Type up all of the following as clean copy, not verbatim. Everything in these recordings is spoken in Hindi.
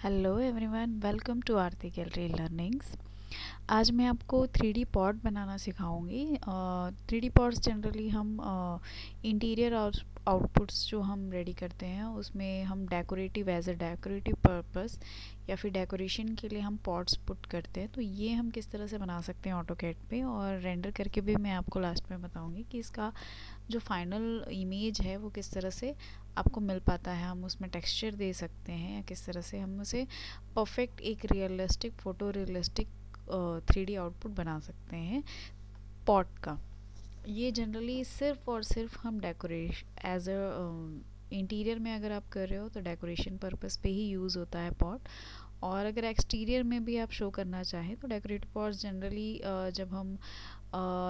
Hello everyone, welcome to Aarti gallery learnings. आज मैं आपको 3D पॉट बनाना सिखाऊंगी। 3D पॉट्स जनरली हम इंटीरियर और आउटपुट्स जो हम रेडी करते हैं उसमें हम decorative as a decorative purpose या फिर डेकोरेशन के लिए हम पॉट्स पुट करते हैं। तो ये हम किस तरह से बना सकते हैं ऑटोकैड पे, और रेंडर करके भी मैं आपको लास्ट में बताऊंगी कि इसका जो फाइनल इमेज है वो किस तरह से आपको मिल पाता है। हम उसमें टेक्सचर दे सकते हैं या किस तरह से हम उसे परफेक्ट एक realistic photo realistic 3D output बना सकते हैं पॉट का। ये जनरली सिर्फ और सिर्फ हम डेकोरेशन एज अ इंटीरियर में अगर आप कर रहे हो तो डेकोरेशन पर्पस पे ही यूज़ होता है पॉट। और अगर एक्सटीरियर में भी आप शो करना चाहें तो डेकोरेटिव पॉट्स जनरली जब हम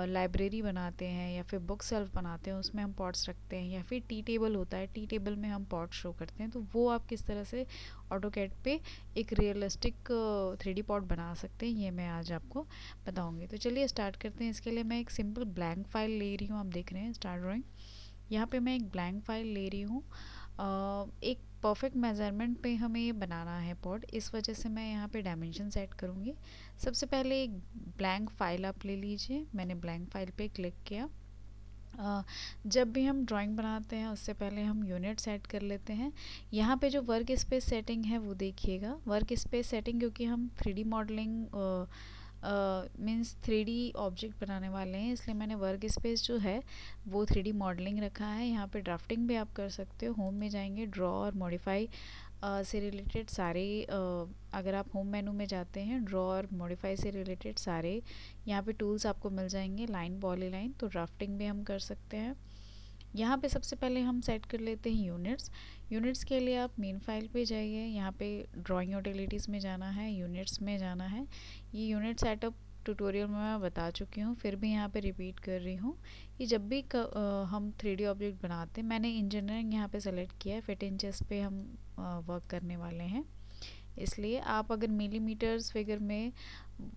लाइब्रेरी बनाते हैं या फिर बुक सेल्फ बनाते हैं उसमें हम पॉट्स रखते हैं, या फिर टी टेबल होता है, टी टेबल में हम पॉट शो करते हैं। तो वो आप किस तरह से ऑटोकैड पे एक रियलिस्टिक 3D पॉट बना सकते हैं ये मैं आज आपको बताऊंगी। तो चलिए स्टार्ट करते हैं। इसके लिए मैं एक सिंपल ब्लैंक फाइल ले रही हूँ। आप देख रहे हैं स्टार्ट ड्राइंग। यहाँ पे मैं एक ब्लैंक फाइल ले रही हूँ। एक परफेक्ट मेजरमेंट पे हमें ये बनाना है पॉट, इस वजह से मैं यहाँ पे डायमेंशन सेट करूँगी। सबसे पहले एक ब्लैंक फाइल आप ले लीजिए। मैंने ब्लैंक फाइल पे क्लिक किया। जब भी हम ड्राइंग बनाते हैं उससे पहले हम यूनिट सेट कर लेते हैं। यहाँ पे जो वर्क स्पेस सेटिंग है वो देखिएगा। वर्क स्पेस सेटिंग क्योंकि हम 3D modelling means 3D object बनाने वाले हैं, इसलिए मैंने वर्क स्पेस जो है वो 3D मॉडलिंग रखा है। यहाँ पे ड्राफ्टिंग भी आप कर सकते हो। होम में जाएंगे, ड्रॉ और मॉडिफाई से रिलेटेड सारे अगर आप होम मेनू में जाते हैं ड्रॉ और मॉडिफाई से रिलेटेड सारे यहाँ पे टूल्स आपको मिल जाएंगे। लाइन, पॉलीलाइन, तो ड्राफ्टिंग भी हम कर सकते हैं। यहाँ पे सबसे पहले हम सेट कर लेते हैं यूनिट्स। यूनिट्स के लिए आप मेन फाइल पे जाइए, यहाँ पे ड्राइंग यूटिलिटीज़ में जाना है, यूनिट्स में जाना है। ये यूनिट सेटअप ट्यूटोरियल में मैं बता चुकी हूँ, फिर भी यहाँ पे रिपीट कर रही हूँ कि जब भी हम 3D ऑब्जेक्ट बनाते हैं, मैंने इंजीनियरिंग यहाँ पे सेलेक्ट किया है, फिट इंचेस पे हम वर्क करने वाले हैं। इसलिए आप अगर मिलीमीटर्स फिगर में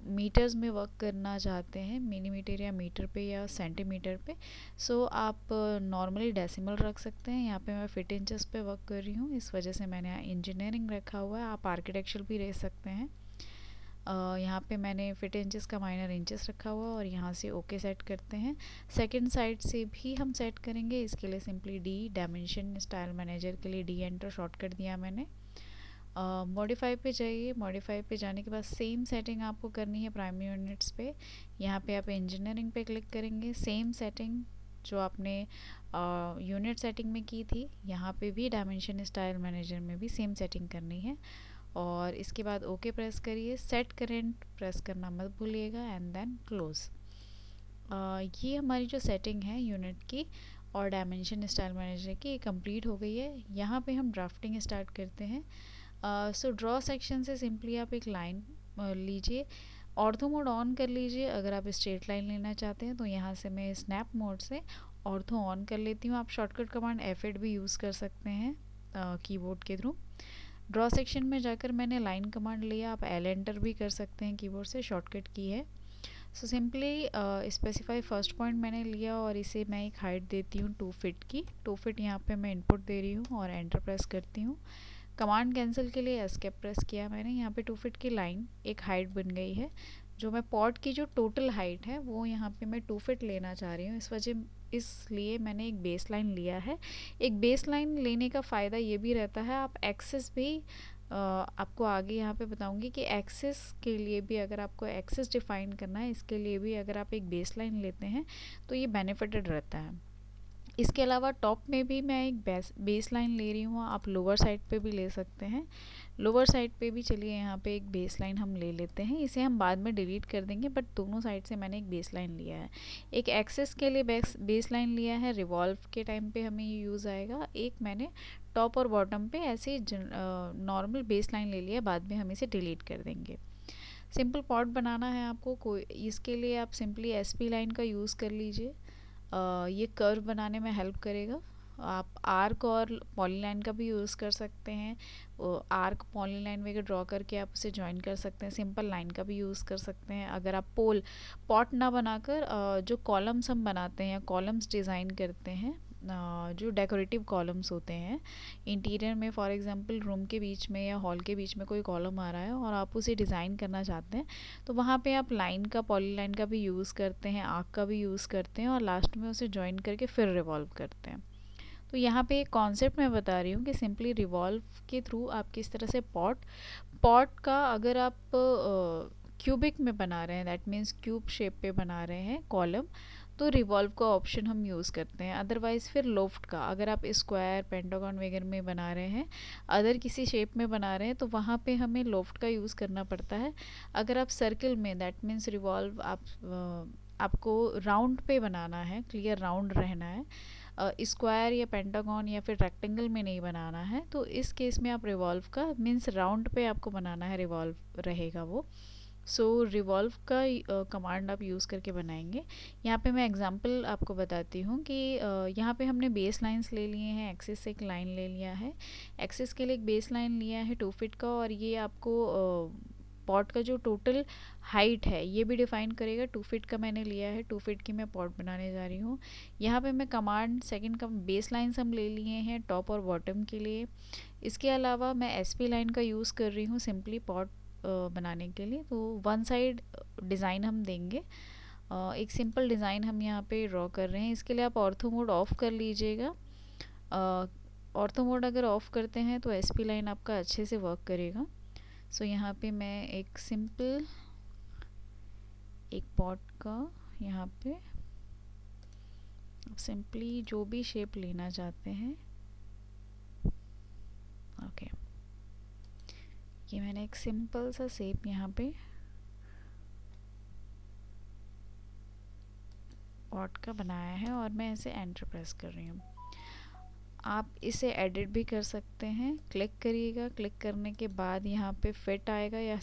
मीटर्स में वर्क करना चाहते हैं, मिलीमीटर या मीटर पे या सेंटीमीटर पे, सो आप नॉर्मली डेसिमल रख सकते हैं। यहाँ पे मैं फिट इंचेस पे वर्क कर रही हूँ, इस वजह से मैंने इंजीनियरिंग रखा हुआ है। आप आर्किटेक्चर भी रह सकते हैं। यहाँ पे मैंने फिट इंचेस का माइनर इंचेस रखा हुआ और यहाँ से ओके सेट करते हैं। सेकंड साइड से भी हम सेट करेंगे, इसके लिए simply D, dimension style manager के लिए डी एंटर शॉर्टकट दिया मैंने। मॉडिफाई पे जाइए। मॉडिफाई पे जाने के बाद सेम सेटिंग आपको करनी है प्राइमरी यूनिट्स पे। यहाँ पे आप इंजीनियरिंग पे क्लिक करेंगे, सेम सेटिंग जो आपने यूनिट सेटिंग में की थी यहाँ पे भी डायमेंशन स्टाइल मैनेजर में भी सेम सेटिंग करनी है। और इसके बाद ओके प्रेस करिए। सेट करेंट प्रेस करना मत भूलिएगा एंड देन क्लोज। ये हमारी जो सेटिंग है यूनिट की और डायमेंशन स्टाइल मैनेजर की कंप्लीट हो गई है। यहाँ पे हम ड्राफ्टिंग स्टार्ट करते हैं। सो ड्रॉ सेक्शन से सिंपली आप एक लाइन लीजिए, ऑर्थो मोड ऑन कर लीजिए। अगर आप स्ट्रेट लाइन लेना चाहते हैं तो यहाँ से मैं स्नैप मोड से ऑर्थो ऑन कर लेती हूँ। आप शॉर्टकट कमांड F8 भी यूज़ कर सकते हैं कीबोर्ड के थ्रू। ड्रॉ सेक्शन में जाकर मैंने लाइन कमांड लिया, आप L एंटर भी कर सकते हैं कीबोर्ड से, शॉर्टकट की है। So simply specify first point मैंने लिया और इसे मैं एक हाइट देती हूँ 2 फीट की। 2 फीट यहाँ पे मैं इनपुट दे रही हूँ और एंटर प्रेस करती हूँ। कमांड कैंसिल के लिए एस्केप प्रेस किया मैंने। यहाँ पे 2 फीट की लाइन एक हाइट बन गई है। जो मैं पॉट की जो टोटल हाइट है वो यहाँ पे मैं 2 फीट लेना चाह रही हूँ, इसलिए मैंने एक बेस लाइन लिया है। एक बेस लाइन लेने का फ़ायदा ये भी रहता है, आप एक्सेस भी आपको आगे यहाँ पे बताऊंगी कि एक्सेस के लिए भी, अगर आपको एक्सेस डिफाइन करना है इसके लिए भी अगर आप एक बेस लाइन लेते हैं तो ये बेनिफिटेड रहता है। इसके अलावा टॉप में भी मैं एक बेस लाइन ले रही हूँ, आप लोअर साइड पे भी ले सकते हैं। लोअर साइड पे भी चलिए यहाँ पे एक बेस लाइन हम ले लेते हैं, इसे हम बाद में डिलीट कर देंगे, बट दोनों साइड से मैंने एक बेस लाइन लिया है। एक एक्सेस के लिए बेस लाइन लिया है, रिवॉल्व के टाइम पे हमें ये यूज़ आएगा। एक मैंने टॉप और बॉटम पे ऐसे नॉर्मल बेस लाइन ले लिया, बाद में हम इसे डिलीट कर देंगे। सिंपल पॉट बनाना है आपको, कोई इसके लिए आप सिंपली SP लाइन का यूज़ कर लीजिए। ये कर्व बनाने में हेल्प करेगा। आप आर्क और पॉलीलाइन का भी यूज़ कर सकते हैं। आर्क पॉलीलाइन वगैरह ड्रॉ करके आप उसे ज्वाइन कर सकते हैं। सिंपल लाइन का भी यूज़ कर सकते हैं। अगर आप पॉट ना बनाकर जो कॉलम्स हम बनाते हैं या कॉलम्स डिज़ाइन करते हैं जो डेकोरेटिव कॉलम्स होते हैं इंटीरियर में, फॉर एग्जांपल रूम के बीच में या हॉल के बीच में कोई कॉलम आ रहा है और आप उसे डिज़ाइन करना चाहते हैं, तो वहाँ पे आप लाइन का, पॉली लाइन का भी यूज़ करते हैं, आर्क का भी यूज़ करते हैं और लास्ट में उसे जॉइन करके फिर रिवॉल्व करते हैं। तो यहाँ पे एक कॉन्सेप्ट मैं बता रही हूँ कि सिंपली रिवॉल्व के थ्रू आप किस तरह से पॉट का, अगर आप क्यूबिक में बना रहे हैं, दैट मीन्स क्यूब शेप पे बना रहे हैं कॉलम, तो रिवॉल्व का ऑप्शन हम यूज़ करते हैं। अदरवाइज़ फिर लोफ्ट का, अगर आप स्क्वायर, पेंटागन वगैरह में बना रहे हैं, अदर किसी शेप में बना रहे हैं, तो वहाँ पे हमें लोफ्ट का यूज़ करना पड़ता है। अगर आप सर्कल में, दैट मीन्स रिवॉल्व आपको राउंड पे बनाना है, क्लियर राउंड रहना है, स्क्वायर या पेंटागन या फिर रेक्टेंगल में नहीं बनाना है, तो इस केस में आप रिवॉल्व का मीन्स राउंड पे आपको बनाना है, रिवॉल्व रहेगा वो। सो रिवॉल्व का कमांड आप यूज़ करके बनाएंगे। यहाँ पे मैं एग्जांपल आपको बताती हूँ कि यहाँ पे हमने बेस लाइंस ले लिए हैं, एक्सिस से एक लाइन ले लिया है, एक्सिस के लिए एक बेस लाइन लिया है 2 फीट का, और ये आपको पॉट का जो टोटल हाइट है ये भी डिफाइन करेगा। 2 फीट का मैंने लिया है, 2 फीट की मैं पॉट बनाने जा रही हूँ। यहाँ पे मैं कमांड सेकंड का बेस लाइन्स हम ले लिए हैं टॉप और बॉटम के लिए। इसके अलावा मैं एसपी लाइन का यूज़ कर रही हूँ सिंपली पॉट बनाने के लिए। तो वन साइड डिज़ाइन हम देंगे, एक सिंपल डिज़ाइन हम यहाँ पे ड्रॉ कर रहे हैं। इसके लिए आप ऑर्थो मोड ऑफ कर लीजिएगा। ऑर्थो मोड अगर ऑफ़ करते हैं तो एसपी लाइन आपका अच्छे से वर्क करेगा। सो यहाँ पे मैं एक सिंपल एक पॉट का, यहाँ पे सिंपली जो भी शेप लेना चाहते हैं, ओके, ये मैंने एक सिंपल सा शेप यहाँ पे पॉट का बनाया है और मैं इसे एंटर प्रेस कर रही हूँ। आप इसे एडिट भी कर सकते हैं। क्लिक करिएगा, क्लिक करने के बाद यहाँ पे फिट आएगा या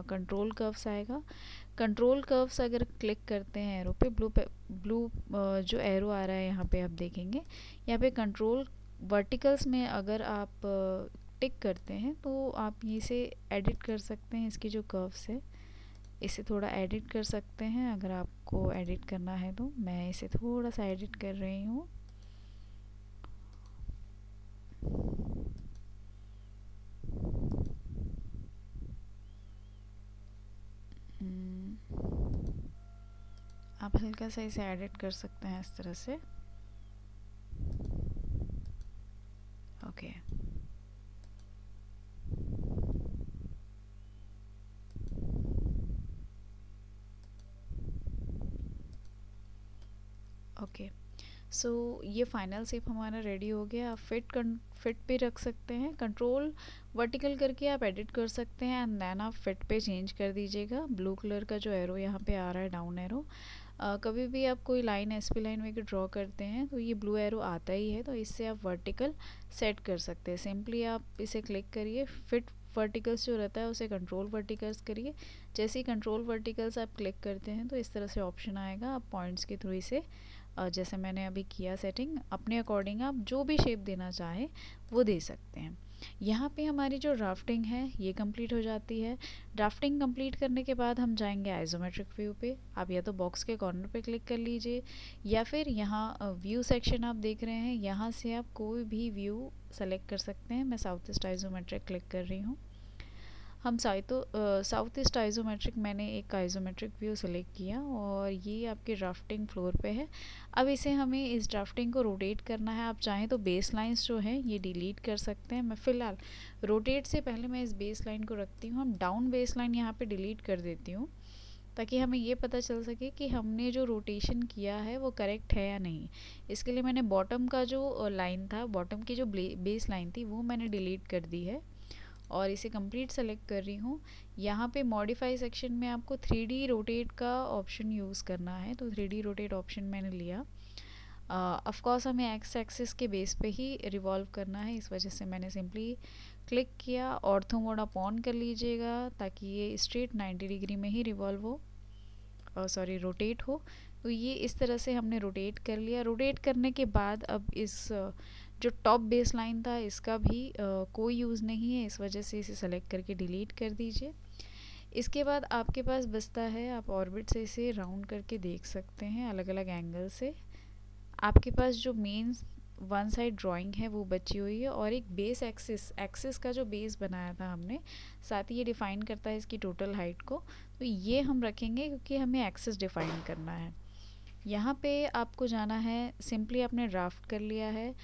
कंट्रोल कर्व्स आएगा। कंट्रोल कर्व्स अगर क्लिक करते हैं एरो पे, ब्लू जो एरो आ रहा है यहाँ पे आप देखेंगे, यहाँ पे कंट्रोल वर्टिकल्स में अगर आप टिक करते हैं तो आप इसे एडिट कर सकते हैं। इसकी जो कर्व्स है इसे थोड़ा एडिट कर सकते हैं, अगर आपको एडिट करना है तो। मैं इसे थोड़ा सा एडिट कर रही हूँ। आप हल्का सा इसे एडिट कर सकते हैं इस तरह से, ओके। ओके, सो ये फाइनल शेप हमारा रेडी हो गया। आप फिट पे रख सकते हैं, कंट्रोल वर्टिकल करके आप एडिट कर सकते हैं एंड देन आप फिट पे चेंज कर दीजिएगा। ब्लू कलर का जो एरो यहाँ पे आ रहा है, डाउन एरो, कभी भी आप कोई लाइन, एसपी लाइन वगैरह ड्रॉ करते हैं तो ये ब्लू एरो आता ही है, तो इससे आप वर्टिकल सेट कर सकते हैं। सिंपली आप इसे क्लिक करिए, फिट वर्टिकल्स जो रहता है उसे कंट्रोल वर्टिकल्स करिए। जैसे ही कंट्रोल वर्टिकल्स आप क्लिक करते हैं तो इस तरह से ऑप्शन आएगा। आप पॉइंट्स के थ्रू इसे जैसे मैंने अभी किया सेटिंग, अपने अकॉर्डिंग आप जो भी शेप देना चाहें वो दे सकते हैं। यहाँ पे हमारी जो ड्राफ्टिंग है ये कंप्लीट हो जाती है। ड्राफ्टिंग कंप्लीट करने के बाद हम जाएंगे आइसोमेट्रिक व्यू पे। आप या तो बॉक्स के कॉर्नर पे क्लिक कर लीजिए या फिर यहाँ व्यू सेक्शन आप देख रहे हैं, यहाँ से आप कोई भी व्यू सेलेक्ट कर सकते हैं। मैं साउथ ईस्ट आइसोमेट्रिक क्लिक कर रही हूँ। हम साउथ ईस्ट आइसोमेट्रिक, मैंने एक आइसोमेट्रिक व्यू सेलेक्ट किया और ये आपके ड्राफ्टिंग फ्लोर पे है। अब इसे हमें इस ड्राफ्टिंग को रोटेट करना है। आप चाहें तो बेस लाइन्स जो हैं ये डिलीट कर सकते हैं। मैं फ़िलहाल रोटेट से पहले मैं इस बेस लाइन को रखती हूँ। हम डाउन बेस लाइन यहाँ पे डिलीट कर देती हूँ ताकि हमें ये पता चल सके कि हमने जो रोटेशन किया है वो करेक्ट है या नहीं। इसके लिए मैंने बॉटम का जो लाइन था, बॉटम की जो बेस लाइन थी वो मैंने डिलीट कर दी है और इसे कंप्लीट सेलेक्ट कर रही हूँ। यहाँ पे मॉडिफाई सेक्शन में आपको 3D रोटेट का ऑप्शन यूज़ करना है, तो 3D रोटेट ऑप्शन मैंने लिया। ऑफ कोर्स हमें एक्स एक्सिस के बेस पे ही रिवॉल्व करना है, इस वजह से मैंने सिंपली क्लिक किया। ऑर्थो मोड आप ऑन कर लीजिएगा ताकि ये स्ट्रेट 90 डिग्री में ही रिवॉल्व हो, सॉरी रोटेट हो। तो ये इस तरह से हमने रोटेट कर लिया। रोटेट करने के बाद अब इस जो टॉप बेस लाइन था इसका भी कोई यूज़ नहीं है, इस वजह से इसे सेलेक्ट करके डिलीट कर दीजिए। इसके बाद आपके पास बचता है, आप ऑर्बिट से इसे राउंड करके देख सकते हैं अलग अलग एंगल से। आपके पास जो मेन वन साइड ड्राइंग है वो बची हुई है, और एक बेस एक्सिस का जो बेस बनाया था हमने, साथ ही ये डिफ़ाइन करता है इसकी टोटल हाइट को, तो ये हम रखेंगे क्योंकि हमें एक्सिस डिफ़ाइन करना है। यहाँ पे आपको जाना है, सिंपली आपने ड्राफ्ट कर लिया है,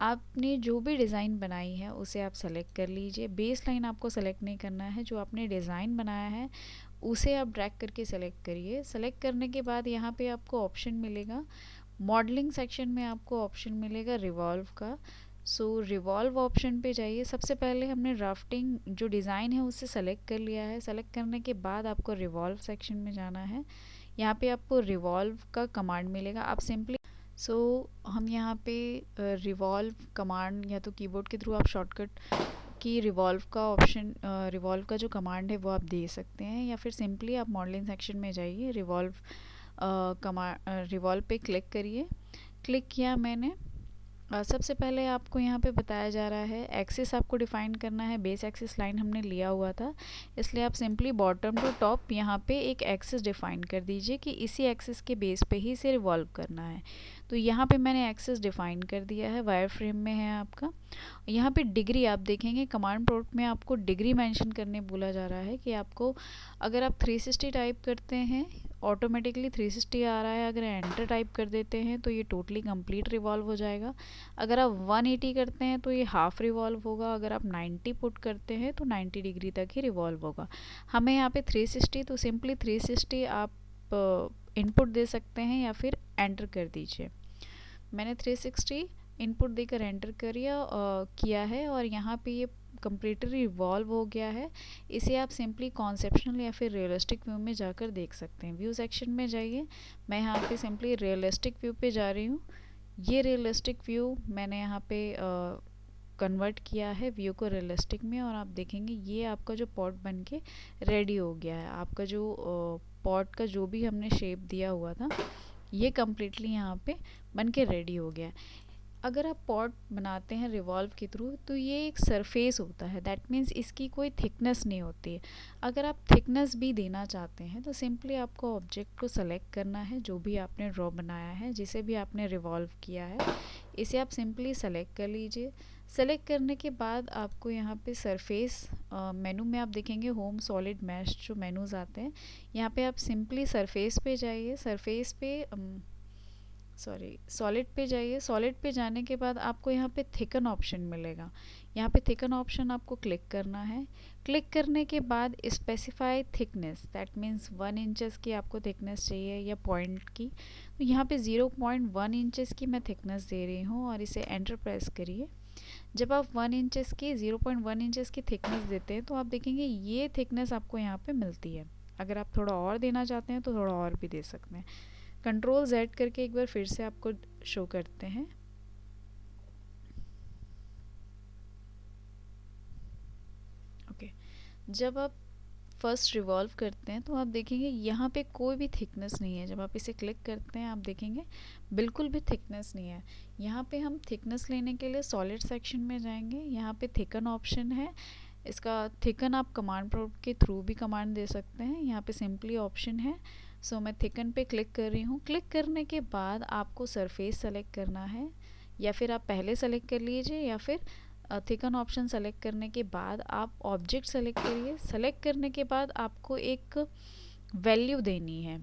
आपने जो भी डिज़ाइन बनाई है उसे आप सेलेक्ट कर लीजिए। बेस लाइन आपको सेलेक्ट नहीं करना है, जो आपने डिज़ाइन बनाया है उसे आप ड्रैग करके सेलेक्ट करिए। सेलेक्ट करने के बाद यहाँ पे आपको ऑप्शन मिलेगा, मॉडलिंग सेक्शन में आपको ऑप्शन मिलेगा रिवॉल्व का। सो रिवॉल्व ऑप्शन पे जाइए। सबसे पहले हमने ड्राफ्टिंग जो डिज़ाइन है उसे सेलेक्ट कर लिया है। सेलेक्ट करने के बाद आपको रिवॉल्व सेक्शन में जाना है। यहाँ पे आपको रिवॉल्व का कमांड मिलेगा, आप सिंपली हम यहाँ पे रिवॉल्व कमांड या तो कीबोर्ड के थ्रू आप शॉर्टकट की रिवॉल्व का ऑप्शन, रिवॉल्व का जो कमांड है वो आप दे सकते हैं, या फिर सिंपली आप मॉडलिंग सेक्शन में जाइए, रिवॉल्व रिवॉल्व पे क्लिक करिए। क्लिक किया मैंने। सबसे पहले आपको यहाँ पे बताया जा रहा है एक्सिस आपको डिफ़ाइन करना है। बेस एक्सिस लाइन हमने लिया हुआ था, इसलिए आप सिंपली बॉटम टू टॉप यहाँ पे एक एक्सिस डिफ़ाइन कर दीजिए कि इसी एक्सिस के बेस पे ही इसे रिवॉल्व करना है। तो यहाँ पे मैंने एक्सिस डिफ़ाइन कर दिया है, वायर फ्रेम में है आपका। यहाँ पे डिग्री आप देखेंगे, कमांड प्रोम्प्ट में आपको डिग्री मेंशन करने बोला जा रहा है कि आपको, अगर आप 360 टाइप करते हैं ऑटोमेटिकली 360 आ रहा है, अगर एंटर टाइप कर देते हैं तो ये टोटली कंप्लीट रिवॉल्व हो जाएगा। अगर आप 180 करते हैं तो ये हाफ रिवॉल्व होगा। अगर आप 90 पुट करते हैं तो 90 डिग्री तक ही रिवॉल्व होगा। हमें यहाँ पे 360, तो सिंपली 360 आप इनपुट दे सकते हैं या फिर एंटर कर दीजिए। मैंने 360 इनपुट देकर एंटर किया है, और यहाँ पे ये कम्प्लीटली रिवॉल्व हो गया है। इसे आप सिंपली कॉन्सेप्शनल या फिर रियलिस्टिक व्यू में जाकर देख सकते हैं। व्यू सेक्शन में जाइए, मैं यहाँ पे सिंपली रियलिस्टिक व्यू पे जा रही हूँ। ये रियलिस्टिक व्यू मैंने यहाँ पे कन्वर्ट किया है व्यू को रियलिस्टिक में, और आप देखेंगे ये आपका जो पॉट बन के रेडी हो गया है। आपका जो पॉट का जो भी हमने शेप दिया हुआ था ये कम्प्लीटली यहाँ पे बन के रेडी हो गया। अगर आप पॉट बनाते हैं रिवॉल्व के थ्रू तो ये एक सरफेस होता है, दैट मीन्स इसकी कोई थिकनेस नहीं होती है। अगर आप थिकनेस भी देना चाहते हैं तो सिंपली आपको ऑब्जेक्ट को सेलेक्ट करना है, जो भी आपने ड्रॉ बनाया है, जिसे भी आपने रिवॉल्व किया है, इसे आप सिंपली सेलेक्ट कर लीजिए। सेलेक्ट करने के बाद आपको यहाँ पे सरफेस मेनू में आप देखेंगे होम सॉलिड मैश जो मेनूज़ आते हैं, यहाँ पे आप सिंपली सरफेस पे जाइए। सरफेस पे सॉलिड पे जाइए। सॉलिड पे जाने के बाद आपको यहाँ पे थिकन ऑप्शन मिलेगा। यहाँ पे थिकन ऑप्शन आपको क्लिक करना है। क्लिक करने के बाद specify thickness, that means 1 inches की आपको थिकनेस चाहिए या पॉइंट की, तो यहाँ पे 0.1 इंचेस की मैं थिकनेस दे रही हूँ, और इसे एंटर प्रेस करिए। जब आप 1 इंचेस की 0.1 इंचेस की थिकनेस देते हैं तो आप देखेंगे ये थिकनेस आपको यहाँ पे मिलती है। अगर आप थोड़ा और देना चाहते हैं तो थोड़ा और भी दे सकते हैं। कंट्रोल Z करके एक बार फिर से आपको शो करते हैं। ओके, जब आप फर्स्ट रिवॉल्व करते हैं तो आप देखेंगे यहाँ पे कोई भी थिकनेस नहीं है। जब आप इसे क्लिक करते हैं आप देखेंगे बिल्कुल भी थिकनेस नहीं है। यहाँ पे हम थिकनेस लेने के लिए सॉलिड सेक्शन में जाएंगे। यहाँ पे थिकन ऑप्शन है, इसका थिकन आप कमांड प्रोम्प्ट के थ्रू भी कमांड दे सकते हैं। यहाँ पे सिंपली ऑप्शन है, सो मैं थिकन पे क्लिक कर रही हूँ। क्लिक करने के बाद आपको सरफेस सेलेक्ट करना है, या फिर आप पहले सेलेक्ट कर लीजिए, या फिर थिकन ऑप्शन सेलेक्ट करने के बाद आप ऑब्जेक्ट सेलेक्ट करिए। सेलेक्ट करने के बाद आपको एक वैल्यू देनी है।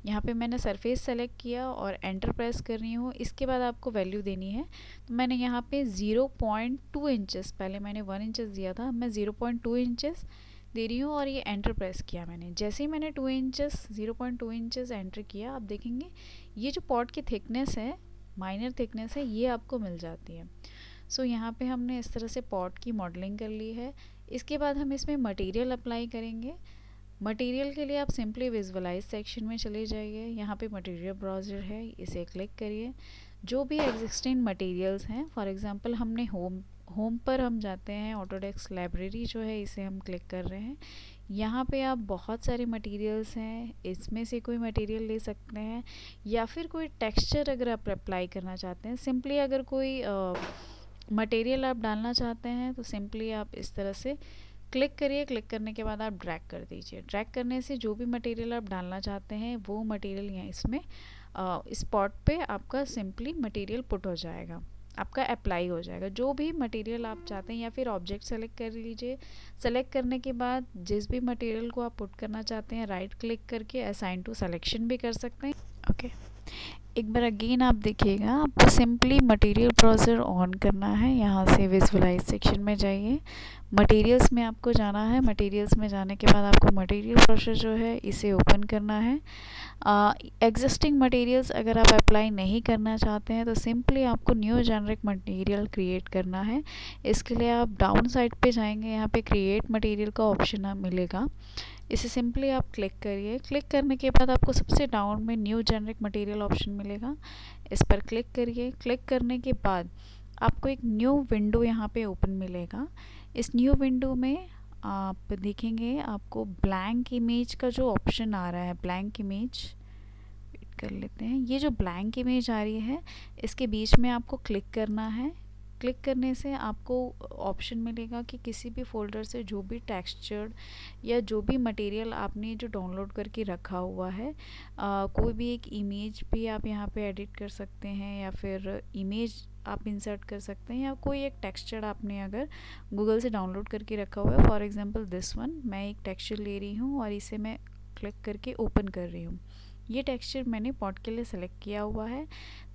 यहाँ पे मैंने सरफेस सेलेक्ट किया और एंटर प्रेस कर रही हूँ। इसके बाद आपको वैल्यू देनी है, तो मैंने यहाँ पे 0.2 इंचेस, पहले मैंने 1 इंचेस दिया था, मैं 0.2 इंचेस दे रही हूँ, और ये एंटर प्रेस किया मैंने। जैसे ही मैंने 0.2 इंचेस एंटर किया, आप देखेंगे ये जो पॉट की थिकनेस है, माइनर थिकनेस है, ये आपको मिल जाती है। सो यहाँ पे हमने इस तरह से पॉट की मॉडलिंग कर ली है। इसके बाद हम इसमें मटेरियल अप्लाई करेंगे। मटेरियल के लिए आप सिंपली विजुअलाइज सेक्शन में चले जाइए। यहाँ पे मटेरियल ब्राउज़र है, इसे क्लिक करिए। जो भी एग्जिस्टिंग मटेरियल्स हैं, फॉर एग्जांपल हमने होम पर हम जाते हैं, ऑटोडेस्क लाइब्रेरी जो है इसे हम क्लिक कर रहे हैं। यहाँ पे आप बहुत सारे मटेरियल्स हैं, इसमें से कोई मटेरियल ले सकते हैं, या फिर कोई टेक्सचर अगर आप अप्लाई करना चाहते हैं, सिंपली अगर कोई मटेरियल आप डालना चाहते हैं तो सिंपली आप इस तरह से क्लिक करिए। क्लिक करने के बाद आप ड्रैग कर दीजिए। ड्रैग करने से जो भी मटेरियल आप डालना चाहते हैं वो मटेरियल यहाँ इसमें स्पॉट पे आपका सिंपली मटेरियल पुट हो जाएगा। आपका अप्लाई हो जाएगा। जो भी मटेरियल आप चाहते हैं, या फिर ऑब्जेक्ट सेलेक्ट कर लीजिए। सेलेक्ट करने के बाद जिस भी मटेरियल को आप पुट करना चाहते हैं, राइट क्लिक करके असाइन टू सिलेक्शन भी कर सकते हैं। ओके, एक बार अगेन आप देखिएगा, आपको सिंपली मटेरियल ब्राउज़र ऑन करना है। यहाँ से विजुअलाइज सेक्शन में जाइए, मटेरियल्स में आपको जाना है। मटेरियल्स में जाने के बाद आपको मटेरियल ब्राउज़र जो है इसे ओपन करना है। एग्जिस्टिंग मटेरियल्स अगर आप अप्लाई नहीं करना चाहते हैं तो सिंपली आपको न्यू जेनरिक मटेरियल क्रिएट करना है। इसके लिए आप डाउन साइड पे जाएंगे, यहाँ पे क्रिएट मटेरियल का ऑप्शन मिलेगा। इसे सिंपली आप क्लिक करिए। क्लिक करने के बाद आपको सबसे डाउन में न्यू जेनरिक मटेरियल ऑप्शन मिलेगा, इस पर क्लिक करिए। क्लिक करने के बाद आपको एक न्यू विंडो यहाँ पे ओपन मिलेगा। इस न्यू विंडो में आप देखेंगे आपको ब्लैंक इमेज का जो ऑप्शन आ रहा है, ब्लैंक इमेज, वेट कर लेते हैं। ये जो ब्लैंक इमेज आ रही है इसके बीच में आपको क्लिक करना है। क्लिक करने से आपको ऑप्शन मिलेगा कि किसी भी फोल्डर से जो भी टेक्सचर या जो भी मटेरियल आपने जो डाउनलोड करके रखा हुआ है, कोई भी एक इमेज भी आप यहाँ पे एडिट कर सकते हैं, या फिर इमेज आप इंसर्ट कर सकते हैं, या कोई एक टेक्सचर आपने अगर गूगल से डाउनलोड करके रखा हुआ है। फॉर एग्जांपल दिस वन, मैं एक टेक्सचर ले रही हूँ और इसे मैं क्लिक करके ओपन कर रही हूँ। ये टेक्सचर मैंने पॉट के लिए सेलेक्ट किया हुआ है।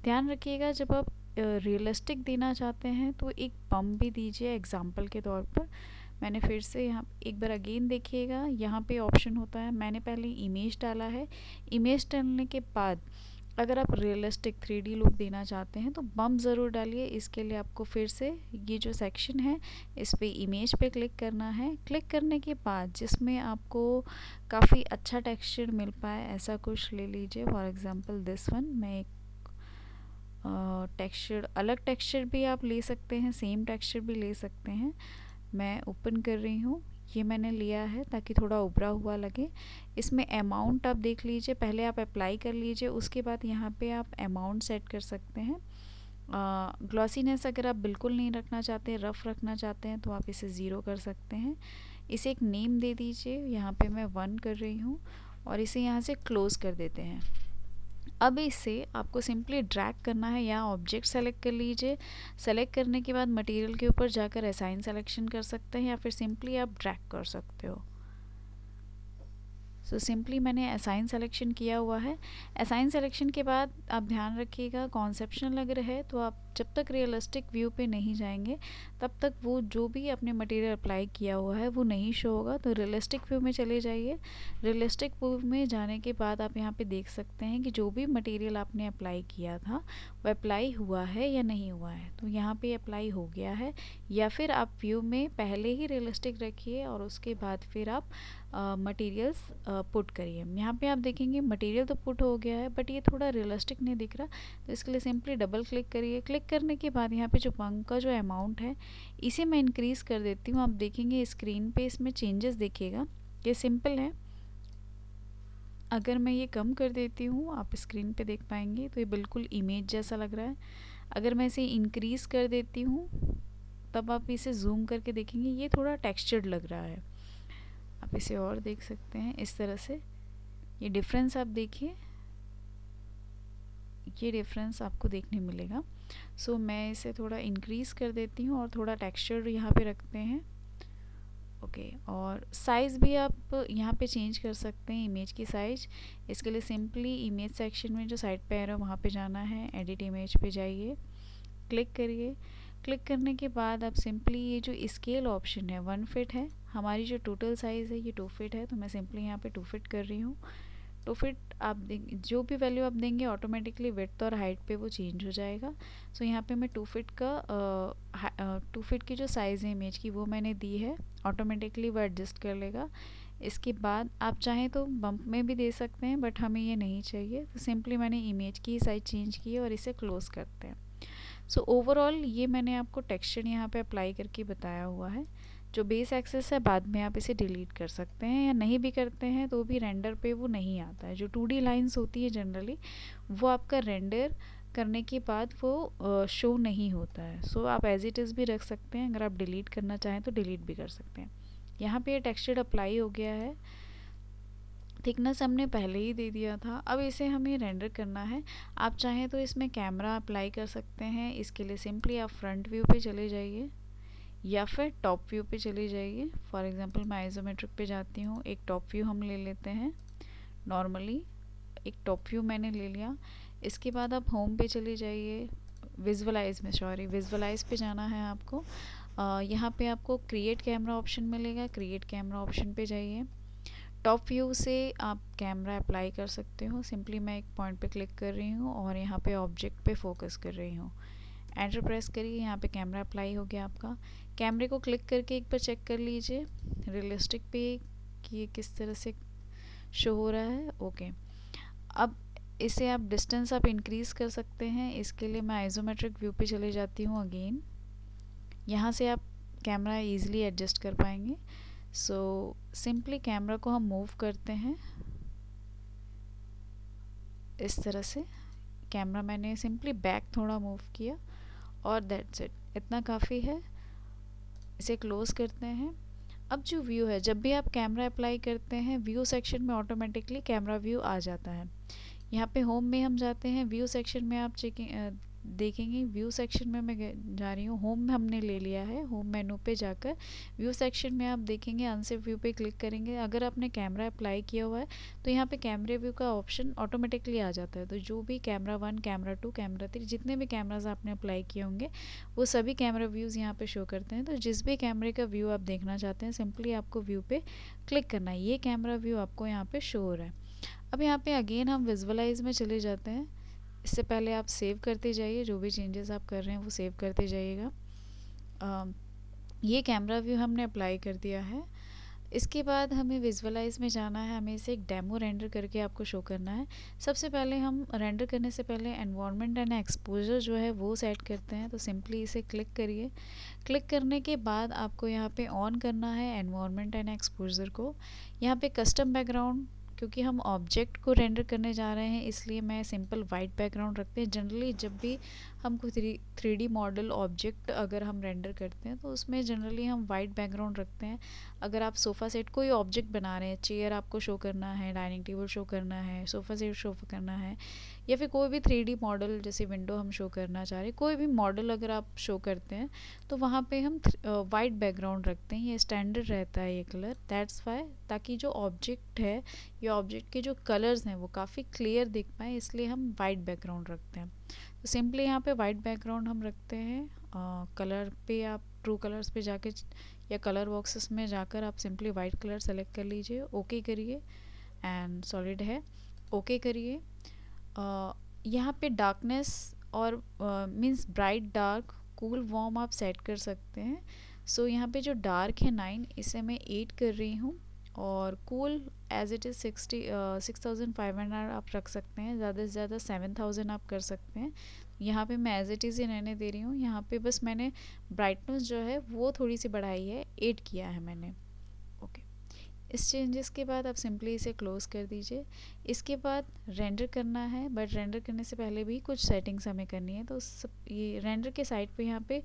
ध्यान रखिएगा, जब आप रियलिस्टिक देना चाहते हैं तो एक बम भी दीजिए एग्जाम्पल के तौर पर। मैंने फिर से यहाँ एक बार अगेन देखिएगा, यहाँ पे ऑप्शन होता है, मैंने पहले इमेज डाला है। इमेज डालने के बाद अगर आप रियलिस्टिक 3D लुक देना चाहते हैं तो बम ज़रूर डालिए। इसके लिए आपको फिर से ये जो सेक्शन है इस पे इमेज पे क्लिक करना है। क्लिक करने के बाद जिसमें आपको काफ़ी अच्छा टेक्सचर मिल पाए ऐसा कुछ ले लीजिए। फॉर एग्जांपल दिस वन, मैं एक टेक्सचर, अलग टेक्सचर भी आप ले सकते हैं, सेम टेक्सचर भी ले सकते हैं। मैं ओपन कर रही हूँ, ये मैंने लिया है ताकि थोड़ा उभरा हुआ लगे। इसमें अमाउंट आप देख लीजिए, पहले आप अप्लाई कर लीजिए, उसके बाद यहाँ पे आप अमाउंट सेट कर सकते हैं। ग्लॉसीनेस अगर आप बिल्कुल नहीं रखना चाहते, रफ़ रखना चाहते हैं तो आप इसे ज़ीरो कर सकते हैं। इसे एक नेम दे दीजिए, यहाँ पे मैं 1 कर रही हूँ और इसे यहाँ से क्लोज़ कर देते हैं। अब इसे आपको सिंपली ड्रैग करना है, या ऑब्जेक्ट सेलेक्ट कर लीजिए। सेलेक्ट करने के बाद मटेरियल के ऊपर जाकर असाइन सिलेक्शन कर सकते हैं, या फिर सिंपली आप ड्रैग कर सकते हो। सो सिंपली मैंने असाइन सिलेक्शन किया हुआ है। असाइन सिलेक्शन के बाद आप ध्यान रखिएगा, कॉन्सेप्शनल अगर है तो आप जब तक रियलिस्टिक व्यू पे नहीं जाएंगे तब तक वो जो भी आपने मटेरियल अप्लाई किया हुआ है वो नहीं शो होगा। तो रियलिस्टिक व्यू में चले जाइए। रियलिस्टिक व्यू में जाने के बाद आप यहाँ पे देख सकते हैं कि जो भी मटेरियल आपने अप्लाई किया था वो अप्लाई हुआ है या नहीं हुआ है। तो यहाँ पे अप्लाई हो गया है, या फिर आप व्यू में पहले ही रियलिस्टिक रखिए और उसके बाद फिर आप मटेरियल्स पुट करिए। यहाँ पे आप देखेंगे मटेरियल तो पुट हो गया है बट ये थोड़ा रियलिस्टिक नहीं दिख रहा, तो इसके लिए सिंपली डबल क्लिक करिए। क्लिक करने के बाद यहाँ पे जो पंख का जो अमाउंट है इसे मैं इंक्रीज़ कर देती हूँ। आप देखेंगे स्क्रीन पे इसमें चेंजेस देखिएगा, ये सिंपल है। अगर मैं ये कम कर देती हूँ, आप स्क्रीन पे देख पाएंगे तो ये बिल्कुल इमेज जैसा लग रहा है। अगर मैं इसे इंक्रीज़ कर देती हूँ तब आप इसे जूम करके देखेंगे ये थोड़ा टेक्सचर्ड लग रहा है। आप इसे और देख सकते हैं इस तरह से, ये डिफरेंस आप देखिए, ये डिफरेंस आपको देखने मिलेगा। सो मैं इसे थोड़ा इंक्रीज़ कर देती हूँ और थोड़ा टेक्सचर यहाँ पे रखते हैं। ओके, और साइज़ भी आप यहाँ पे चेंज कर सकते हैं, इमेज की साइज़। इसके लिए सिंपली इमेज सेक्शन में जो साइड पे है वहाँ पे जाना है, एडिट इमेज पे जाइए, क्लिक करिए। क्लिक करने के बाद आप सिंपली ये जो स्केल ऑप्शन है 1 फीट है, हमारी जो टोटल साइज़ है ये 2 फीट है, तो मैं सिंपली यहाँ पे 2 फीट कर रही हूँ। 2 फीट आप जो भी वैल्यू आप देंगे ऑटोमेटिकली विड्थ और हाइट पे वो चेंज हो जाएगा। सो यहाँ पे मैं 2 फीट का 2 फीट की जो साइज़ है इमेज की वो मैंने दी है, ऑटोमेटिकली वो एडजस्ट कर लेगा। इसके बाद आप चाहें तो बम्प में भी दे सकते हैं बट हमें ये नहीं चाहिए, तो सिंपली मैंने इमेज की साइज़ चेंज की है और इसे क्लोज़ करते हैं। सो ओवरऑल ये मैंने आपको टेक्सचर यहाँ पे अप्लाई करके बताया हुआ है। जो बेस एक्सेस है बाद में आप इसे डिलीट कर सकते हैं, या नहीं भी करते हैं तो भी रेंडर पे वो नहीं आता है। जो 2D लाइंस होती है जनरली वो आपका रेंडर करने के बाद वो शो नहीं होता है। सो आप एज इट इज़ भी रख सकते हैं, अगर आप डिलीट करना चाहें तो डिलीट भी कर सकते हैं। यहाँ पे ये टेक्सचर अप्लाई हो गया है, थिकनेस हमने पहले ही दे दिया था। अब इसे हमें रेंडर करना है। आप चाहें तो इसमें कैमरा अप्लाई कर सकते हैं। इसके लिए सिंपली आप फ्रंट व्यू पे चले जाइए या फिर टॉप व्यू पे चले जाइए। फॉर एग्जांपल मैं आइसोमेट्रिक पे जाती हूँ, एक टॉप व्यू हम ले लेते हैं। नॉर्मली एक टॉप व्यू मैंने ले लिया। इसके बाद आप होम पे चले जाइए, विजुअलाइज पे जाना है आपको। यहाँ पे आपको क्रिएट कैमरा ऑप्शन मिलेगा, क्रिएट कैमरा ऑप्शन पे जाइए। टॉप व्यू से आप कैमरा अप्लाई कर सकते हो। सिंपली मैं एक पॉइंट पे क्लिक कर रही हूँ और यहाँ पे ऑब्जेक्ट पे फोकस कर रही हूँ। एंटर प्रेस करिए, यहाँ पे कैमरा अप्लाई हो गया आपका। कैमरे को क्लिक करके एक बार चेक कर लीजिए रियलिस्टिक पे कि ये किस तरह से शो हो रहा है। ओके, अब इसे आप डिस्टेंस आप इंक्रीज़ कर सकते हैं। इसके लिए मैं आइसोमेट्रिक व्यू पे चले जाती हूँ अगेन। यहाँ से आप कैमरा इजीली एडजस्ट कर पाएंगे। सो सिंपली कैमरा को हम मूव करते हैं इस तरह से। कैमरा मैंने सिंपली बैक थोड़ा मूव किया और दैट्स इट, इतना काफ़ी है। इसे क्लोज करते हैं। अब जो व्यू है, जब भी आप कैमरा अप्लाई करते हैं व्यू सेक्शन में ऑटोमेटिकली कैमरा व्यू आ जाता है। यहाँ पे होम में हम जाते हैं, व्यू सेक्शन में आप देखेंगे। व्यू सेक्शन में मैं जा रही हूँ, होम हमने ले लिया है। होम मेनू पे जाकर व्यू सेक्शन में आप देखेंगे, अनसेव व्यू पे क्लिक करेंगे। अगर आपने कैमरा अप्लाई किया हुआ है तो यहाँ पे कैमरे व्यू का ऑप्शन ऑटोमेटिकली आ जाता है। तो जो भी कैमरा 1, कैमरा 2, कैमरा 3, जितने भी कैमराज आपने अप्लाई किए होंगे वो सभी कैमरा व्यूज़ यहाँ पे शो करते हैं। तो जिस भी कैमरे का व्यू आप देखना चाहते हैं सिंपली आपको व्यू पे क्लिक करना है। ये कैमरा व्यू आपको यहाँ पे शो हो रहा है। अब यहाँ पे अगेन हम विजुअलाइज में चले जाते हैं। इससे पहले आप सेव करते जाइए, जो भी चेंजेस आप कर रहे हैं वो सेव करते जाइएगा। ये कैमरा व्यू हमने अप्लाई कर दिया है। इसके बाद हमें विजुअलाइज में जाना है, हमें इसे एक डेमो रेंडर करके आपको शो करना है। सबसे पहले हम रेंडर करने से पहले एनवायरनमेंट एंड एक्सपोजर जो है वो सेट करते हैं। तो सिंपली इसे क्लिक करिए। क्लिक करने के बाद आपको यहाँ पे ऑन करना है एनवायरनमेंट एंड एक्सपोजर को। यहाँ पे कस्टम बैकग्राउंड, क्योंकि हम ऑब्जेक्ट को रेंडर करने जा रहे हैं इसलिए मैं सिंपल वाइट बैकग्राउंड रखते हैं। जनरली जब भी हम कोई 3D मॉडल ऑब्जेक्ट अगर हम रेंडर करते हैं तो उसमें जनरली हम वाइट बैकग्राउंड रखते हैं। अगर आप सोफ़ा सेट कोई ऑब्जेक्ट बना रहे हैं, चेयर आपको शो करना है, डाइनिंग टेबल शो करना है, सोफ़ा सेट शो करना है, या फिर कोई भी 3D मॉडल जैसे विंडो हम शो करना चाह रहे हैं, कोई भी मॉडल अगर आप शो करते हैं तो वहाँ पे हम वाइट बैकग्राउंड रखते हैं। ये स्टैंडर्ड रहता है ये कलर, दैट्स वाई, ताकि जो ऑब्जेक्ट है या ऑब्जेक्ट के जो कलर्स हैं वो काफ़ी क्लियर दिख पाए, इसलिए हम वाइट बैकग्राउंड रखते हैं। तो सिंपली यहाँ पे वाइट बैकग्राउंड हम रखते हैं। कलर पे आप ट्रू कलर्स पे जाके या कलर बॉक्सेस में जाकर आप सिंपली वाइट कलर सेलेक्ट कर लीजिए। ओके करिए एंड सॉलिड है, ओके करिए। यहाँ पे डार्कनेस और means bright, dark, cool, warm आप सेट कर सकते हैं। सो यहाँ पे जो डार्क है 9, इसे मैं 8 कर रही हूँ और कूल एज इट इज़ 6500 आप रख सकते हैं। ज़्यादा से ज़्यादा 7000 आप कर सकते हैं। यहाँ पे मैं एज इट इज़ ही रहने दे रही हूँ। यहाँ पे बस मैंने ब्राइटनेस जो है वो थोड़ी सी बढ़ाई है, 8 किया है मैंने। ओके, इस चेंजेस के बाद आप सिंपली इसे क्लोज़ कर दीजिए। इसके बाद रेंडर करना है, बट रेंडर करने से पहले भी कुछ सेटिंग्स हमें करनी है। तो ये रेंडर के साइड पे यहाँ पे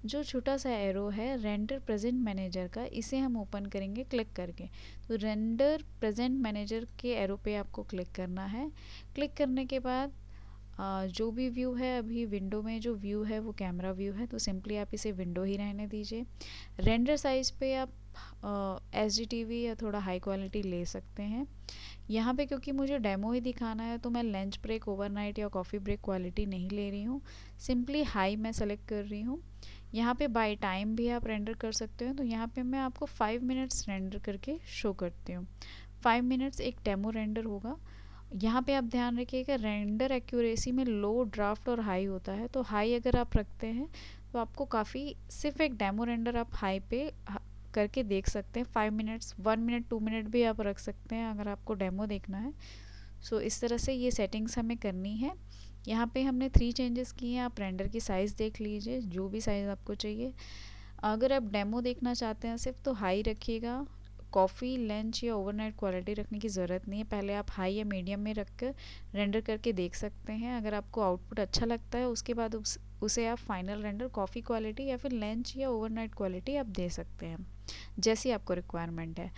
जो छोटा सा एरो है रेंडर प्रेजेंट मैनेजर का, इसे हम ओपन करेंगे क्लिक करके। तो रेंडर प्रेजेंट मैनेजर के एरो पे आपको क्लिक करना है। क्लिक करने के बाद जो भी व्यू है, अभी विंडो में जो व्यू है वो कैमरा व्यू है, तो सिंपली आप इसे विंडो ही रहने दीजिए। रेंडर साइज़ पे आप HDTV या थोड़ा हाई क्वालिटी ले सकते हैं। यहाँ पे क्योंकि मुझे डेमो ही दिखाना है तो मैं लंच ब्रेक, ओवरनाइट या कॉफ़ी ब्रेक क्वालिटी नहीं ले रही हूँ। सिंपली हाई मैं सेलेक्ट कर रही हूँ। यहाँ पे बाय टाइम भी आप रेंडर कर सकते हो। तो यहाँ पे मैं आपको 5 मिनट्स रेंडर करके शो करती हूँ। 5 मिनट्स एक डेमो रेंडर होगा। यहाँ पे आप ध्यान रखिएगा रेंडर एक्यूरेसी में लो, ड्राफ्ट और हाई होता है। तो हाई अगर आप रखते हैं तो आपको काफ़ी, सिर्फ एक डेमो रेंडर आप हाई पे करके देख सकते हैं। 5 मिनट्स, 1 मिनट, 2 मिनट भी आप रख सकते हैं अगर आपको डेमो देखना है। सो इस तरह से ये सेटिंग्स हमें करनी है। यहाँ पे हमने 3 चेंजेस किए हैं। आप रेंडर की साइज़ देख लीजिए, जो भी साइज़ आपको चाहिए। अगर आप डेमो देखना चाहते हैं सिर्फ, तो हाई रखिएगा। कॉफ़ी, लंच या ओवरनाइट क्वालिटी रखने की ज़रूरत नहीं है। पहले आप हाई या मीडियम में रख कर रेंडर करके देख सकते हैं। अगर आपको आउटपुट अच्छा लगता है उसके बाद उसे आप फाइनल रेंडर कॉफ़ी क्वालिटी या फिर लंच या ओवरनाइट क्वालिटी आप दे सकते हैं, जैसी आपको रिक्वायरमेंट है।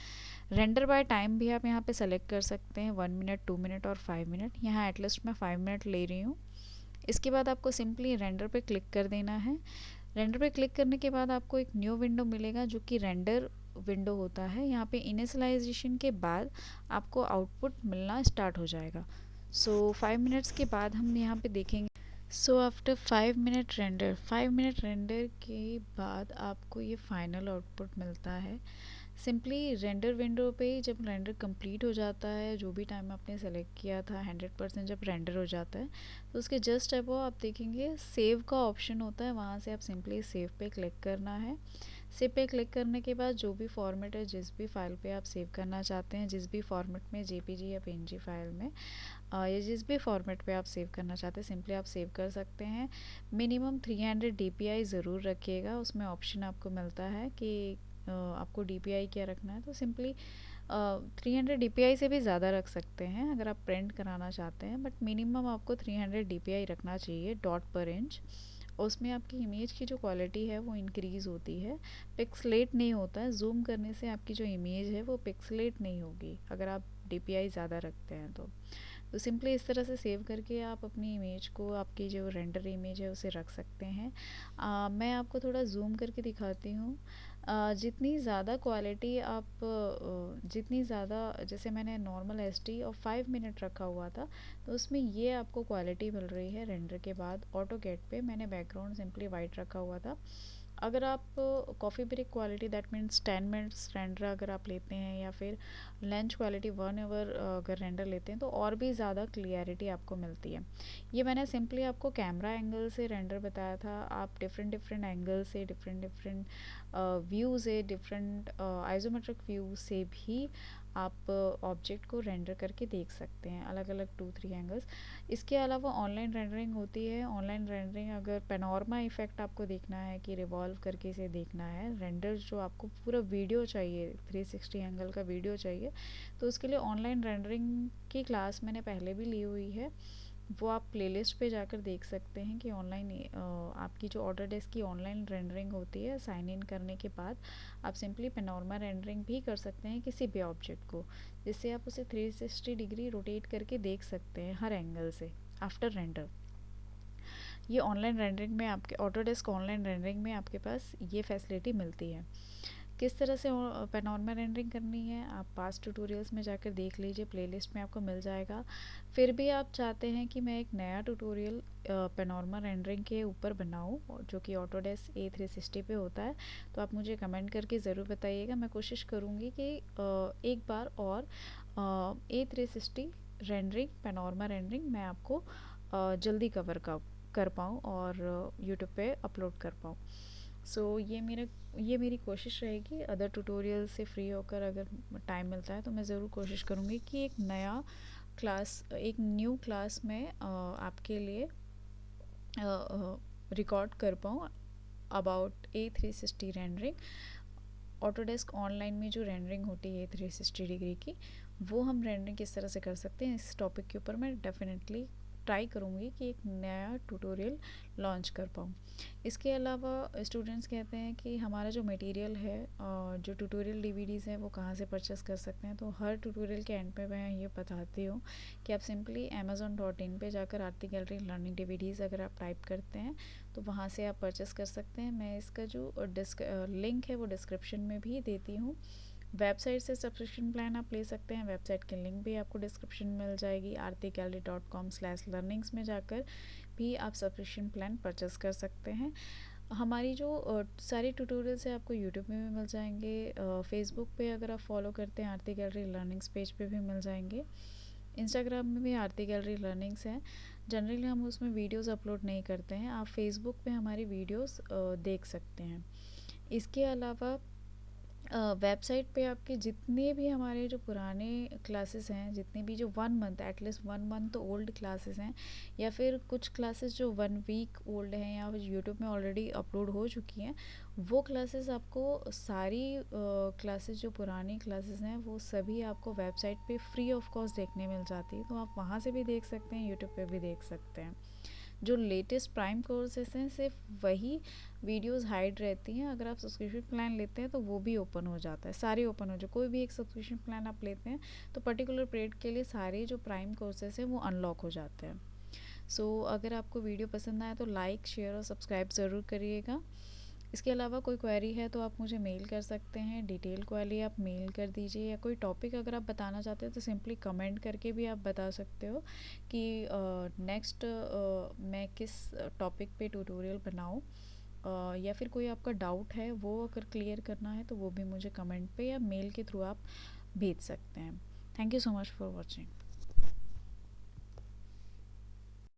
रेंडर बाय टाइम भी आप यहाँ पे सेलेक्ट कर सकते हैं, 1 मिनट, 2 मिनट और 5 मिनट। यहाँ एटलीस्ट मैं 5 मिनट ले रही हूँ। इसके बाद आपको सिंपली रेंडर पे क्लिक कर देना है। रेंडर पे क्लिक करने के बाद आपको एक न्यू विंडो मिलेगा जो कि रेंडर विंडो होता है। यहाँ पे इनिशियलाइजेशन के बाद आपको आउटपुट मिलना स्टार्ट हो जाएगा। सो 5 मिनट्स के बाद हम यहाँ पे देखेंगे। सो आफ्टर 5 मिनट रेंडर के बाद आपको ये फाइनल आउटपुट मिलता है। सिंपली रेंडर विंडो पे जब रेंडर कंप्लीट हो जाता है, जो भी टाइम आपने सेलेक्ट किया था 100% जब रेंडर हो जाता है, तो उसके जस्ट अबव आप देखेंगे सेव का ऑप्शन होता है। वहाँ से आप सिंपली सेव पे क्लिक करना है। सेव पे क्लिक करने के बाद जो भी फॉर्मेट है, जिस भी फाइल पे आप सेव करना चाहते हैं, जिस भी फॉर्मेट में, जेपीजी या पीएनजी फाइल में, या जिस भी फॉर्मेट पे आप सेव करना चाहते हैं, सिंपली आप सेव कर सकते हैं। मिनिमम 300 DPI ज़रूर रखिएगा। उसमें ऑप्शन आपको मिलता है कि आपको DPI क्या रखना है, तो सिंपली 300 DPI से भी ज़्यादा रख सकते हैं अगर आप प्रिंट कराना चाहते हैं, बट मिनिमम आपको 300 DPI रखना चाहिए डॉट पर इंच। उसमें आपकी इमेज की जो क्वालिटी है वो इंक्रीज़ होती है, पिक्सलेट नहीं होता है। जूम करने से आपकी जो इमेज है वो पिक्सलेट नहीं होगी अगर आप DPI ज़्यादा रखते हैं तो सिंपली इस तरह से सेव करके आप अपनी इमेज को, आपकी जो रेंडर इमेज है उसे रख सकते हैं। मैं आपको थोड़ा जूम करके दिखाती हूँ। जितनी ज़्यादा क्वालिटी आप जितनी ज़्यादा, जैसे मैंने नॉर्मल HD और 5 मिनट रखा हुआ था, तो उसमें ये आपको क्वालिटी मिल रही है रेंडर के बाद। ऑटोकैड पे मैंने बैकग्राउंड सिंपली वाइट रखा हुआ था। अगर आप coffee break quality, that means 10 minutes render अगर आप लेते हैं, या फिर लेंस क्वालिटी 1 आवर अगर रेंडर लेते हैं, तो और भी ज़्यादा क्लियरिटी आपको मिलती है। ये मैंने सिंपली आपको कैमरा एंगल से रेंडर बताया था। आप डिफरेंट डिफरेंट एंगल से, डिफरेंट डिफरेंट व्यू से, डिफरेंट आइसोमेट्रिक व्यू से भी आप ऑब्जेक्ट को रेंडर करके देख सकते हैं, अलग अलग 2-3 एंगल्स। इसके अलावा ऑनलाइन रेंडरिंग होती है। ऑनलाइन रेंडरिंग अगर पैनोरमा इफेक्ट आपको देखना है कि रिवॉल्व करके इसे देखना है, रेंडर जो आपको पूरा वीडियो चाहिए, 360 एंगल का वीडियो चाहिए, तो उसके लिए ऑनलाइन रेंडरिंग की क्लास मैंने पहले भी ली हुई है। वो आप प्लेलिस्ट पे जाकर देख सकते हैं कि ऑनलाइन आपकी जो ऑटोडेस्क की ऑनलाइन रेंडरिंग होती है, साइन इन करने के बाद आप सिंपली पैनोरमा रेंडरिंग भी कर सकते हैं किसी भी ऑब्जेक्ट को, जिससे आप उसे 360 डिग्री रोटेट करके देख सकते हैं हर एंगल से आफ्टर रेंडर। ये ऑनलाइन रेंडरिंग में, आपके ऑटोडेस्क ऑनलाइन रेंडरिंग में आपके पास ये फैसिलिटी मिलती है। किस तरह से पैनोरमा रेंडरिंग करनी है आप पास्ट ट्यूटोरियल्स में जाकर देख लीजिए, प्लेलिस्ट में आपको मिल जाएगा। फिर भी आप चाहते हैं कि मैं एक नया ट्यूटोरियल पैनोरमा रेंडरिंग के ऊपर बनाऊं, जो कि ऑटोडेस्क A360 पे होता है, तो आप मुझे कमेंट करके ज़रूर बताइएगा। मैं कोशिश करूँगी कि एक बार और A360 रेंडरिंग, पैनोरमा रेंडरिंग मैं आपको जल्दी कवर कर पाऊँ और यूट्यूब पे अपलोड कर पाऊँ। सो ये मेरी कोशिश रहेगी। अदर ट्यूटोरियल से फ्री होकर अगर टाइम मिलता है तो मैं ज़रूर कोशिश करूँगी कि एक न्यू क्लास में आपके लिए रिकॉर्ड कर पाऊँ about A360 rendering. Autodesk online में जो रेंडरिंग होती है 360 डिग्री की, वो हम रेंडरिंग किस तरह से कर सकते हैं, इस टॉपिक के ऊपर मैं डेफिनेटली ट्राई करूँगी कि एक नया ट्यूटोरियल लॉन्च कर पाऊँ। इसके अलावा स्टूडेंट्स कहते हैं कि हमारा जो मटेरियल है, जो ट्यूटोरियल DVDs हैं, वो कहाँ से परचेस कर सकते हैं। तो हर ट्यूटोरियल के एंड पे मैं ये बताती हूँ कि आप सिंपली amazon.in पे जाकर आरती गैलरी लर्निंग DVDs अगर आप टाइप करते हैं तो वहाँ से आप परचेस कर सकते हैं। मैं इसका जो लिंक है वो डिस्क्रिप्शन में भी देती हूँ। वेबसाइट से सब्सक्रिप्शन प्लान आप ले सकते हैं, वेबसाइट की लिंक भी आपको डिस्क्रिप्शन में मिल जाएगी। artigallery.com/learnings में जाकर भी आप सब्सक्रिप्शन प्लान परचेस कर सकते हैं। हमारी जो सारी ट्यूटोरियल्स है आपको यूट्यूब में भी मिल जाएंगे, फेसबुक पे अगर आप फॉलो करते हैं आरती गैलरी लर्निंग्स पेज पे भी मिल जाएंगे, इंस्टाग्राम में भी आरती गैलरी लर्निंग्स है। जनरली हम उसमें वीडियोस अपलोड नहीं करते हैं, आप फेसबुक पे हमारी वीडियोस देख सकते हैं। इसके अलावा वेबसाइट पे आपके जितने भी हमारे जो पुराने क्लासेस हैं, जितने भी जो 1 month, at least 1 month old classes हैं, या फिर कुछ क्लासेस जो 1 वीक ओल्ड हैं या यूट्यूब में ऑलरेडी अपलोड हो चुकी हैं, वो क्लासेस आपको सारी क्लासेस जो पुरानी क्लासेस हैं वो सभी आपको वेबसाइट पे फ्री ऑफ कॉस्ट देखने मिल जाती है। तो आप वहाँ से भी देख सकते हैं, यूट्यूब पे भी देख सकते हैं। जो लेटेस्ट प्राइम कोर्सेस हैं सिर्फ वही वीडियोस हाइड रहती हैं। अगर आप सब्सक्रिप्शन प्लान लेते हैं तो वो भी ओपन हो जाता है, सारे ओपन हो जाए। कोई भी एक सब्सक्रिप्शन प्लान आप लेते हैं तो पर्टिकुलर पीरियड के लिए सारे जो प्राइम कोर्सेस हैं वो अनलॉक हो जाते हैं। अगर आपको वीडियो पसंद आए तो लाइक, शेयर और सब्सक्राइब ज़रूर करिएगा। इसके अलावा कोई क्वेरी है तो आप मुझे मेल कर सकते हैं, डिटेल क्वेरी आप मेल कर दीजिए, या कोई टॉपिक अगर आप बताना चाहते हैं तो सिंपली कमेंट करके भी आप बता सकते हो कि नेक्स्ट मैं किस टॉपिक पे ट्यूटोरियल बनाऊँ, या फिर कोई आपका डाउट है वो अगर क्लियर करना है तो वो भी मुझे कमेंट पे या मेल के थ्रू आप भेज सकते हैं। Thank you so much for watching.